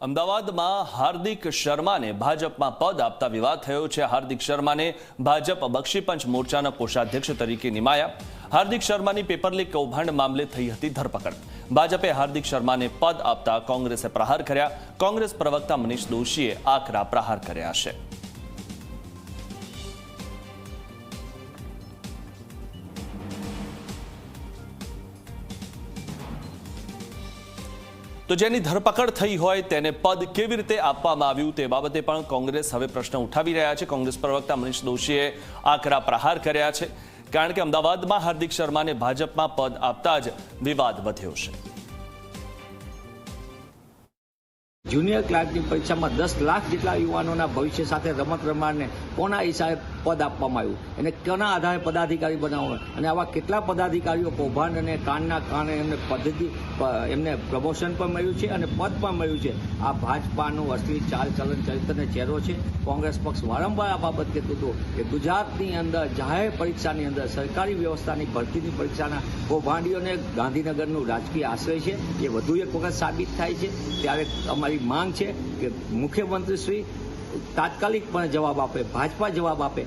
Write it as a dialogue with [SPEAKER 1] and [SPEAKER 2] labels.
[SPEAKER 1] અમદાવાદમાં હાર્દિક શર્માને ભાજપમાં પદ આપતા વિવાદ થયો છે। હાર્દિક શર્માને ભાજપ બક્ષીપંચ મોરચાના કોષાધ્યક્ષ તરીકે નિમાયા। હાર્દિક શર્માની પેપર લીક કૌભાંડ મામલે થઈ હતી ધરપકડ। ભાજપે હાર્દિક શર્માને પદ આપતા કોંગ્રેસે પ્રહાર કર્યા। કોંગ્રેસ પ્રવક્તા મનીષ દોશીએ આકરા પ્રહાર કર્યા છે। તો જેની ધરપકડ થઈ હોય તેને પદ કેવી રીતે આપવામાં આવ્યું તે બાબતે પણ કોંગ્રેસ હવે પ્રશ્ન ઉઠાવી રહ્યા છે। કોંગ્રેસ પ્રવક્તા મનીષ દોશીએ આકરા પ્રહાર કર્યા છે, કારણ કે અમદાવાદમાં હાર્દિક શર્માને ભાજપમાં પદ આપતા જ વિવાદ વધ્યો છે।
[SPEAKER 2] જુનિયર ક્લાર્કની પરીક્ષામાં 10 લાખ જેટલા યુવાનોના ભવિષ્ય સાથે રમત રમાડને કોના હિસાબે પદ આપવામાં આવ્યું અને કોના આધારે પદાધિકારી બનાવવાનું, અને આવા કેટલા પદાધિકારીઓ કૌભાંડ અને કાંડના કારણે એમને પ્રમોશન પણ મળ્યું છે અને પદ પણ મળ્યું છે। આ ભાજપાનું અસલી ચાલ ચલન ચરિત્રને ચહેરો છે। કોંગ્રેસ પક્ષ વારંવાર આ બાબત કહેતું હતું કે ગુજરાતની અંદર જાહેર પરીક્ષાની અંદર સરકારી વ્યવસ્થાની ભરતીની પરીક્ષાના કૌભાંડીઓને ગાંધીનગરનું રાજકીય આશ્રય છે, એ વધુ એક વખત સાબિત થાય છે। ત્યારે અમારી માંગ છે કે મુખ્યમંત્રી શ્રી તાત્કાલિક પણ જવાબ આપે, ભાજપા જવાબ આપે।